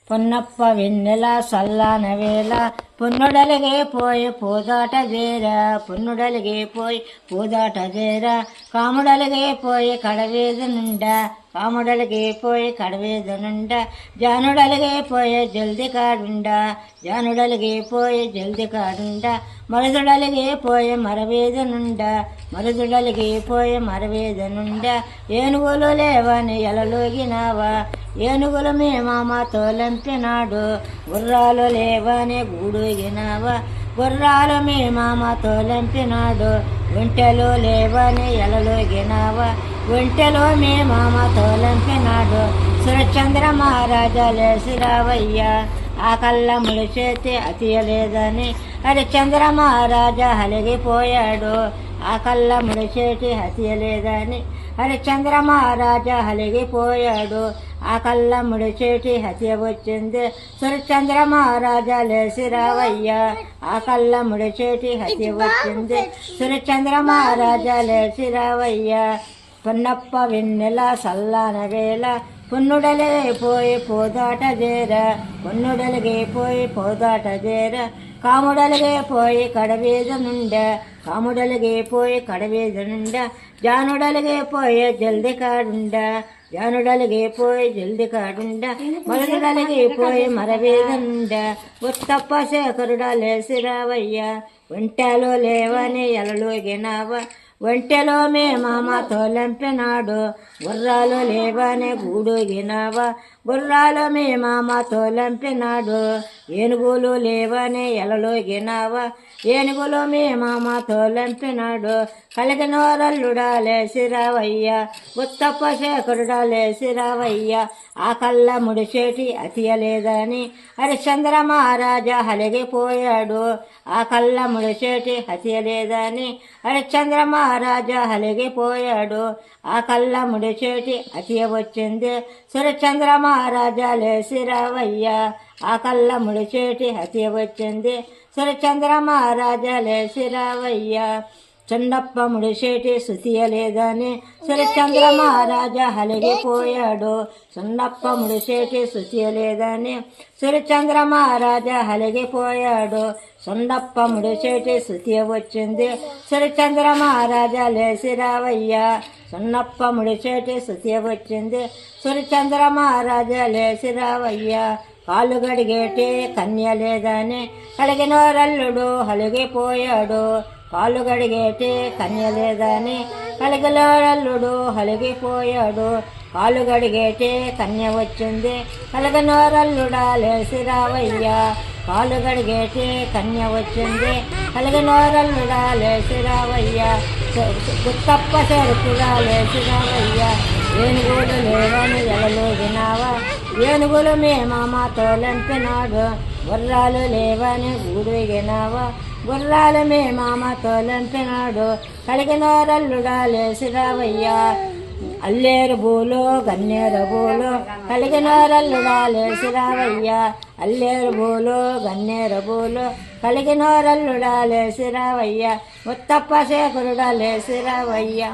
పొన్నప్ప వెన్నెల సల్లాన వేళ పొన్నుడలిగే పోయి పూదాట చేర పొన్నుడలిగే పోయి పూదాట చేర కాముడలిగే పోయి కడవేదనుండ కాముడలిగే పోయి కడవేదనుండ జానుడలిగే పోయే జల్ది కాడుండ జానుడలిగే పోయి జల్ది కాడుండ మరుదుడలిగే పోయే మరవేదనుండ మరుదుడలిగే పోయే మరవేదనుండ ఏనుగులు లేవని ఎలలోగినావా ఏనుగులు మీ మామతో లంపినాడు గుర్రాలు లేవని గూడుగినావా గుర్రాలు మీ మామతో లంపినాడు ఒంటెలు లేవని ఎలలోగినావా ఒంటెలు మీ మామతో లంపినాడు సురచంద్ర మహారాజా లేసిరావయ్యా ఆ కళ్ళ ముడిచేతి అతియలేదని హరిచంద్ర మహారాజా హలిగిపోయాడు ఆ కళ్ళ ముడిచేటి హతియలేదని హరిచంద్ర మహారాజా హలిగిపోయాడు ఆ కళ్ళ ముడిచేటి హత్య వచ్చింది సురచంద్ర మహారాజా లేసిరావయ్యా ఆ కళ్ళ ముడిచేటి హత్య వచ్చింది సురచంద్ర మహారాజా లేసిరావయ్యా పొన్నప్ప వెన్నెల సల్లాన వేళ పొన్నుడలిగే పోయి పోదాట చేర పొన్నుడలిగే పోయి పోదాట చేర కాముడలిగే పోయి కడవేదనుండ కాముడలిగే పోయి కడవేదనుండ జానుడలిగే పోయే జల్ది కాడుండ జానుడలిగే పోయి జల్ది కాడుండ మరుదుడలిగే పోయి మరవేదనుండ ఉత్తప్ప శేఖరుడా లేసిరావయ్యా ఒంటెలో లేవని ఎలలోగినావా ఒంటెలో మే మామతో లంపినాడు గుర్రాలు లేవని గూడుగినావా గుర్రాలు మీ మామతో లంపినాడు ఏనుగులు లేవని ఎలలోగినావా ఏనుగులు మీ మామతో లంపినాడు కలిగినోరల్లుడా లేసిరావయ్యా ఉత్తప్ప శేఖరుడా లేసిరావయ్యా ఆ కళ్ళ ముడిచేటి అతియలేదని హరిశ్చంద్ర మహారాజా హలిగిపోయాడు ఆ కళ్ళ ముడిచేటి హతియలేదని హరిశ్చంద్ర మహారాజా హలిగిపోయాడు ఆ కళ్ళ ముడిచేటి అతియ వచ్చింది సురచంద్ర మహారాజా లేసిరావయ్యా ఆ కళ్ళ ముడిచేటి హతియ వచ్చింది సురచంద్ర మహారాజా లేసిరావయ్యా చండప్ప ముడిచేటి శుతియలేదని సురచంద్ర మహారాజా హలిగిపోయాడు చండప్ప ముడిచేటి శుతియలేదని సురచంద్ర మహారాజా హలిగిపోయాడు చండప్ప ముడిచేటి శుతియ వచ్చింది సురచంద్ర మహారాజా లేసిరావయ్యా చండప్ప ముడిచేటి శుతియ వచ్చింది సురచంద్ర మహారాజా లేసిరావయ్యా కాళ్ళు గడిగేటి కన్య లేదని కలిగినోరల్లుడు హలిగిపోయాడు కాళ్ళు గడిగేటి కన్య లేదని కలిగినోరల్లుడు హలిగిపోయాడు కాళ్ళు గడిగేటి కన్య వచ్చింది కలిగినోరల్లుడా లేసిరావయ్యా కాళ్ళు గడిగేటి కన్య వచ్చింది కలిగినోరల్లుడా లేసిరావయ్యా గుత్తప్ప శేఖరుడా లేసిరావయ్యా ఏనుగులు లేవని ఎలలోగినావా ఏనుగులు మీ మామతో లంపినాడు గుర్రాలు లేవని గూడుగినావా గుర్రాలు మీ మామతో లంపినాడు కలిగినోరల్లుడా లేసిరావయ్యా అల్లేరు బూలు గన్నేరు బూలు కలిగినోరల్లుడా లేసిరావయ్యా అల్లేరు బూలు గన్నేరు బూలు కలిగినోరల్లుడా లేసిరావయ్యా ఉత్తప్ప శేఖరుడా లేసిరావయ్యా